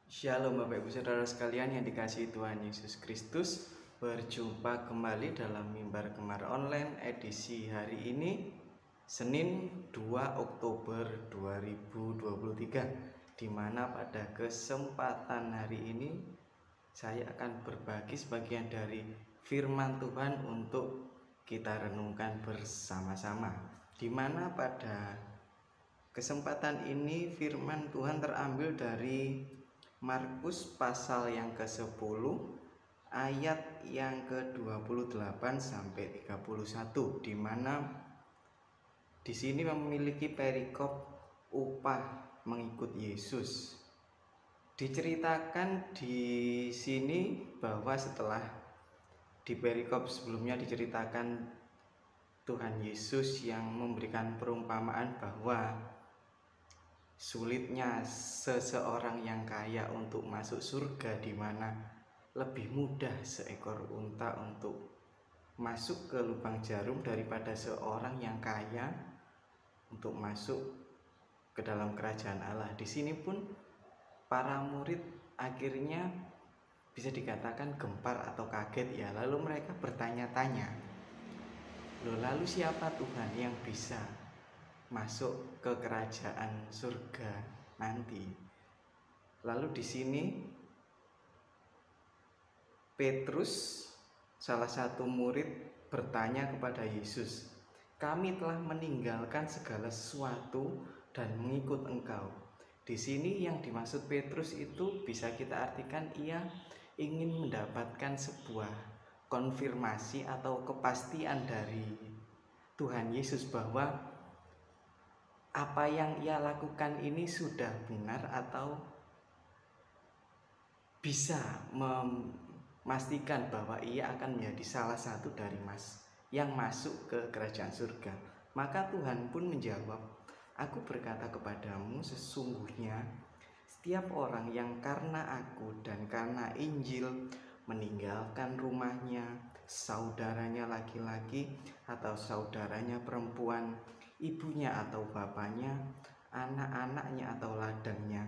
Shalom Bapak Ibu Saudara sekalian yang dikasihi Tuhan Yesus Kristus. Berjumpa kembali dalam Mimbar Gemar Online edisi hari ini Senin 2 Oktober 2023, di mana pada kesempatan hari ini saya akan berbagi sebagian dari firman Tuhan untuk kita renungkan bersama-sama. Di mana pada kesempatan ini firman Tuhan terambil dari Markus pasal yang ke-10 ayat yang ke-28 sampai 31, di mana di sini memiliki perikop upah mengikut Yesus. Diceritakan di sini bahwa setelah di perikop sebelumnya diceritakan Tuhan Yesus yang memberikan perumpamaan bahwa sulitnya seseorang yang kaya untuk masuk surga, di mana lebih mudah seekor unta untuk masuk ke lubang jarum daripada seorang yang kaya untuk masuk ke dalam kerajaan Allah. Di sini pun para murid akhirnya bisa dikatakan gempar atau kaget ya. Lalu mereka bertanya-tanya, lalu siapa Tuhan yang bisa masuk ke kerajaan surga nanti? Lalu di sini Petrus, salah satu murid, bertanya kepada Yesus, "Kami telah meninggalkan segala sesuatu dan mengikut Engkau." Di sini yang dimaksud Petrus itu bisa kita artikan ia ingin mendapatkan sebuah konfirmasi atau kepastian dari Tuhan Yesus bahwa apa yang ia lakukan ini sudah benar atau bisa memastikan bahwa ia akan menjadi salah satu dari yang masuk ke kerajaan surga. Maka Tuhan pun menjawab, "Aku berkata kepadamu, sesungguhnya setiap orang yang karena aku dan karena Injil meninggalkan rumahnya, saudaranya laki-laki atau saudaranya perempuan, ibunya atau bapaknya, anak-anaknya atau ladangnya,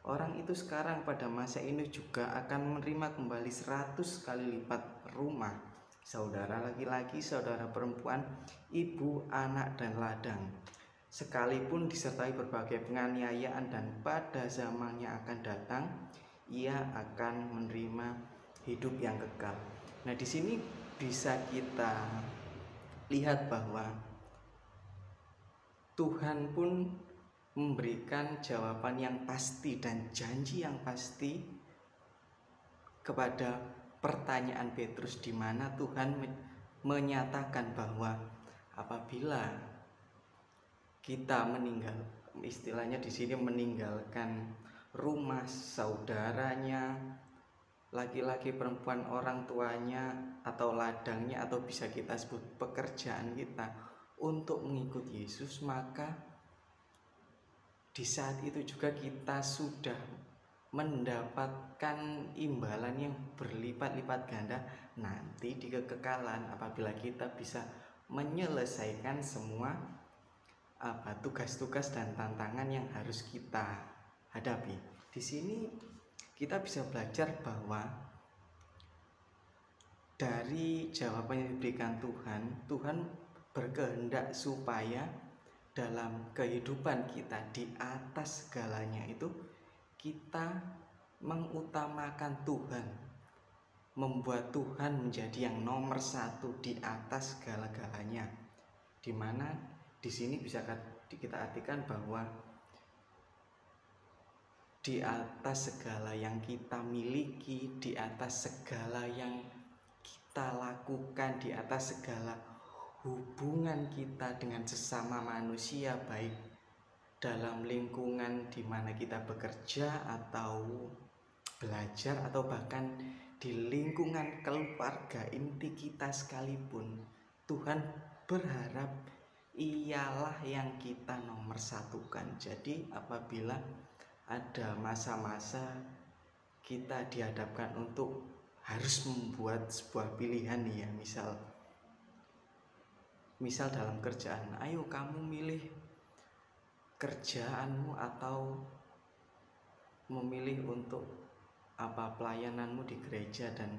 orang itu sekarang pada masa ini juga akan menerima kembali 100 kali lipat rumah, saudara laki-laki, saudara perempuan, ibu, anak, dan ladang, sekalipun disertai berbagai penganiayaan, dan pada zamannya akan datang ia akan menerima hidup yang kekal." Nah, di sini bisa kita lihat bahwa Tuhan pun memberikan jawaban yang pasti dan janji yang pasti kepada pertanyaan Petrus, di mana Tuhan menyatakan bahwa apabila kita istilahnya di sini meninggalkan rumah, saudaranya, laki-laki, perempuan, orang tuanya, atau ladangnya, atau bisa kita sebut pekerjaan kita, untuk mengikut Yesus, maka di saat itu juga kita sudah mendapatkan imbalan yang berlipat-lipat ganda nanti di kekekalan, apabila kita bisa menyelesaikan semua tugas-tugas dan tantangan yang harus kita hadapi. Di sini kita bisa belajar bahwa dari jawaban yang diberikan Tuhan berkehendak supaya dalam kehidupan kita di atas segalanya itu kita mengutamakan Tuhan, membuat Tuhan menjadi yang nomor satu di atas segala-galanya, di mana di sini bisa kita artikan bahwa di atas segala yang kita miliki, di atas segala yang kita lakukan, di atas segala hubungan kita dengan sesama manusia, baik dalam lingkungan di mana kita bekerja atau belajar, atau bahkan di lingkungan keluarga inti kita sekalipun, Tuhan berharap ialah yang kita nomor satukan. Jadi apabila ada masa-masa kita dihadapkan untuk harus membuat sebuah pilihan nih ya, misal dalam kerjaan, ayo kamu milih kerjaanmu atau memilih untuk pelayananmu di gereja dan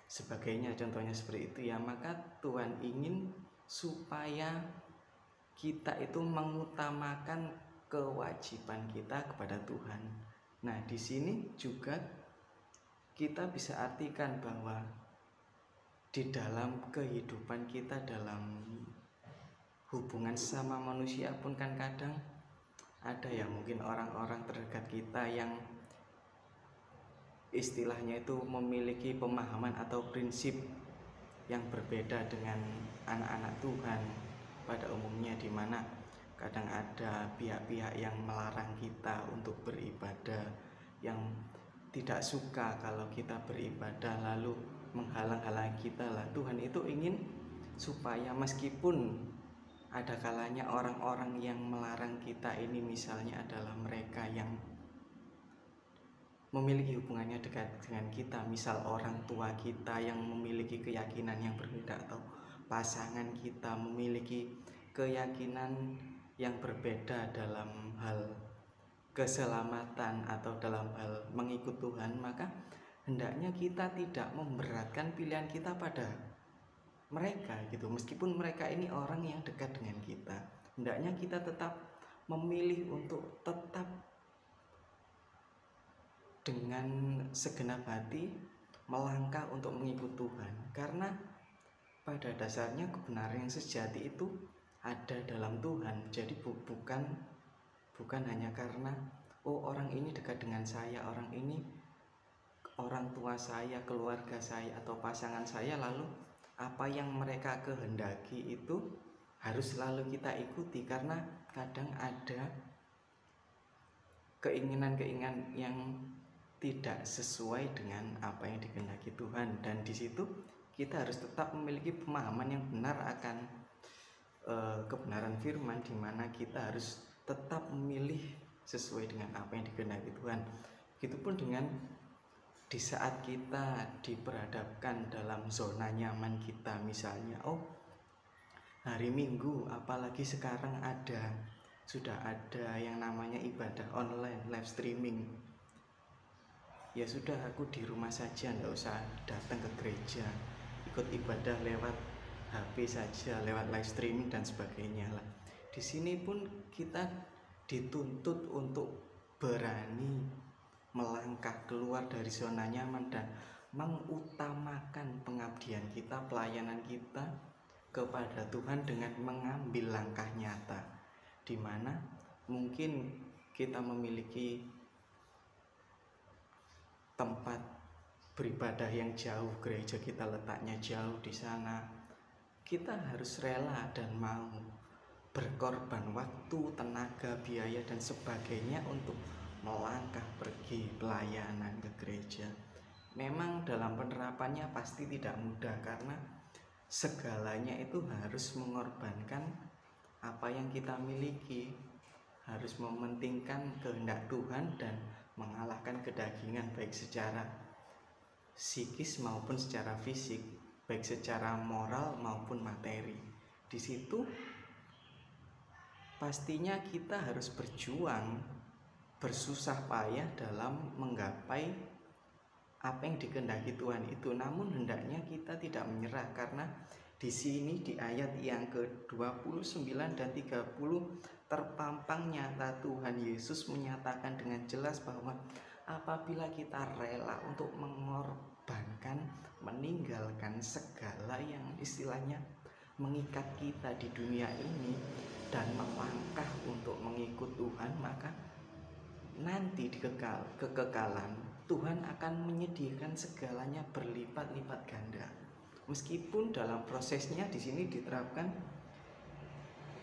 sebagainya, contohnya seperti itu ya, maka Tuhan ingin supaya kita itu mengutamakan kewajiban kita kepada Tuhan. Nah, di sini juga kita bisa artikan bahwa di dalam kehidupan kita, dalam hubungan sama manusia pun kan kadang ada ya mungkin orang-orang terdekat kita yang istilahnya itu memiliki pemahaman atau prinsip yang berbeda dengan anak-anak Tuhan pada umumnya, di mana kadang ada pihak-pihak yang melarang kita untuk beribadah, yang tidak suka kalau kita beribadah lalu menghalang-halangi kita lah. Tuhan itu ingin supaya meskipun ada kalanya orang-orang yang melarang kita ini misalnya adalah mereka yang memiliki hubungannya dekat dengan kita, misal orang tua kita yang memiliki keyakinan yang berbeda, atau pasangan kita memiliki keyakinan yang berbeda dalam hal keselamatan atau dalam hal mengikut Tuhan, maka hendaknya kita tidak memberatkan pilihan kita pada mereka gitu. Meskipun mereka ini orang yang dekat dengan kita, hendaknya kita tetap memilih untuk tetap dengan segenap hati melangkah untuk mengikut Tuhan, karena pada dasarnya kebenaran yang sejati itu ada dalam Tuhan. Jadi bukan hanya karena orang ini dekat dengan saya, orang ini orang tua saya, keluarga saya atau pasangan saya, lalu apa yang mereka kehendaki itu harus selalu kita ikuti, karena kadang ada keinginan-keinginan yang tidak sesuai dengan apa yang dikehendaki Tuhan, dan di situ kita harus tetap memiliki pemahaman yang benar akan kebenaran firman, di mana kita harus tetap memilih sesuai dengan apa yang dikehendaki Tuhan. Begitupun dengan di saat kita diperhadapkan dalam zona nyaman kita, misalnya hari Minggu, apalagi sekarang sudah ada yang namanya ibadah online, live streaming. Ya sudah, aku di rumah saja, nggak usah datang ke gereja, ikut ibadah lewat HP saja, lewat live streaming dan sebagainya lah. Di sini pun kita dituntut untuk berani melangkah keluar dari zona nyaman dan mengutamakan pengabdian kita, pelayanan kita kepada Tuhan dengan mengambil langkah nyata, di mana mungkin kita memiliki tempat beribadah yang jauh, gereja kita letaknya jauh di sana. Kita harus rela dan mau berkorban waktu, tenaga, biaya dan sebagainya untuk melangkah pergi pelayanan ke gereja. Memang dalam penerapannya pasti tidak mudah, karena segalanya itu harus mengorbankan apa yang kita miliki, harus mementingkan kehendak Tuhan dan mengalahkan kedagingan, baik secara psikis maupun secara fisik, baik secara moral maupun materi. Di situ pastinya kita harus berjuang, bersusah payah dalam menggapai apa yang dikehendaki Tuhan itu. Namun hendaknya kita tidak menyerah, karena di sini di ayat yang ke-29 dan 30 terpampang nyata Tuhan Yesus menyatakan dengan jelas bahwa apabila kita rela untuk mengorbankan, meninggalkan segala yang istilahnya mengikat kita di dunia ini dan melangkah untuk mengikut Tuhan, maka nanti di kekekalan Tuhan akan menyediakan segalanya berlipat-lipat ganda. Meskipun dalam prosesnya di sini diterapkan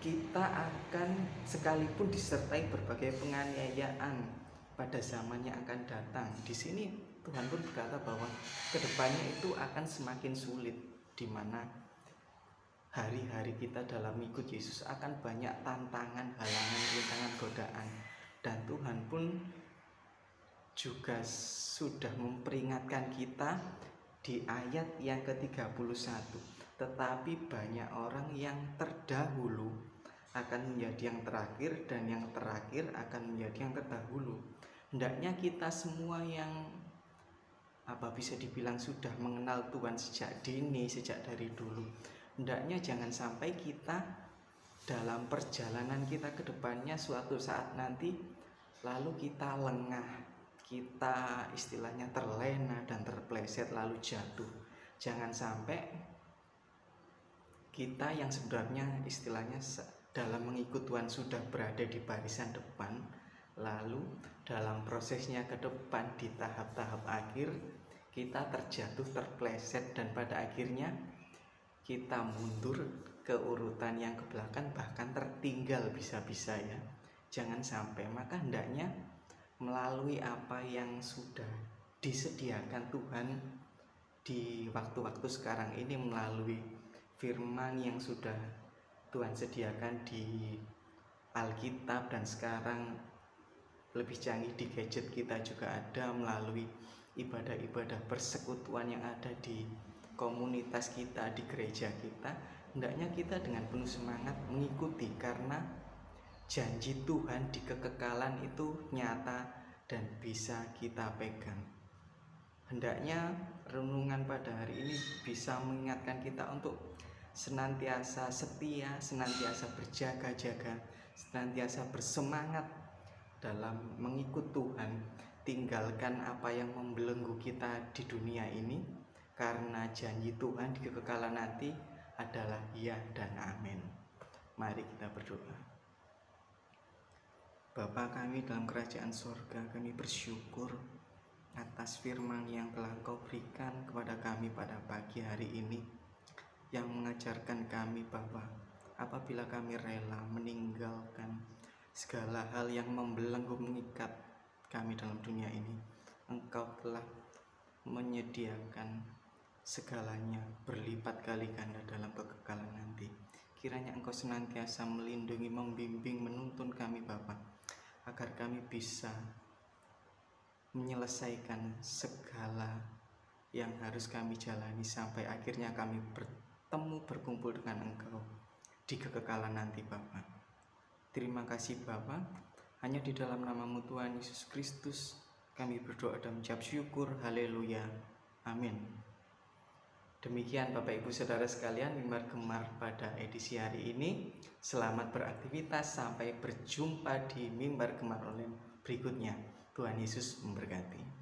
kita akan sekalipun disertai berbagai penganiayaan pada zaman yang akan datang. Di sini Tuhan pun berkata bahwa kedepannya itu akan semakin sulit, di mana hari-hari kita dalam ikut Yesus akan banyak tantangan, halangan, rintangan, godaan. Dan Tuhan pun juga sudah memperingatkan kita di ayat yang ke-31. Tetapi banyak orang yang terdahulu akan menjadi yang terakhir, dan yang terakhir akan menjadi yang terdahulu. Hendaknya kita semua yang bisa dibilang sudah mengenal Tuhan sejak dini, sejak dari dulu, hendaknya jangan sampai kita dalam perjalanan kita ke depannya suatu saat nanti lalu kita lengah, kita istilahnya terlena dan terpleset lalu jatuh. Jangan sampai kita yang sebenarnya istilahnya dalam mengikut Tuhan sudah berada di barisan depan, lalu dalam prosesnya ke depan di tahap-tahap akhir kita terjatuh, terpleset, dan pada akhirnya kita mundur ke urutan yang ke belakang, bahkan tertinggal bisa-bisa ya. Jangan sampai. Maka hendaknya melalui apa yang sudah disediakan Tuhan di waktu-waktu sekarang ini, melalui firman yang sudah Tuhan sediakan di Alkitab, dan sekarang lebih canggih di gadget kita juga ada, melalui ibadah-ibadah persekutuan yang ada di komunitas kita, di gereja kita, hendaknya kita dengan penuh semangat mengikuti, karena janji Tuhan di kekekalan itu nyata dan bisa kita pegang. Hendaknya renungan pada hari ini bisa mengingatkan kita untuk senantiasa setia, senantiasa berjaga-jaga, senantiasa bersemangat dalam mengikut Tuhan. Tinggalkan apa yang membelenggu kita di dunia ini, karena janji Tuhan di kekekalan nanti adalah ya dan amin. Mari kita berdoa. Bapa kami dalam kerajaan sorga, kami bersyukur atas firman yang telah Engkau berikan kepada kami pada pagi hari ini, yang mengajarkan kami bahwa apabila kami rela meninggalkan segala hal yang membelenggu, mengikat kami dalam dunia ini, Engkau telah menyediakan segalanya berlipat kali ganda dalam kekekalan nanti. Kiranya Engkau senantiasa melindungi, membimbing, menuntun kami Bapa, agar kami bisa menyelesaikan segala yang harus kami jalani sampai akhirnya kami bertemu, berkumpul dengan Engkau di kekekalan nanti Bapa. Terima kasih Bapa. Hanya di dalam nama-Mu Tuhan Yesus Kristus kami berdoa dan mengucap syukur. Haleluya. Amin. Demikian Bapak Ibu Saudara sekalian, Mimbar Gemar pada edisi hari ini. Selamat beraktivitas, sampai berjumpa di Mimbar Gemar online berikutnya. Tuhan Yesus memberkati.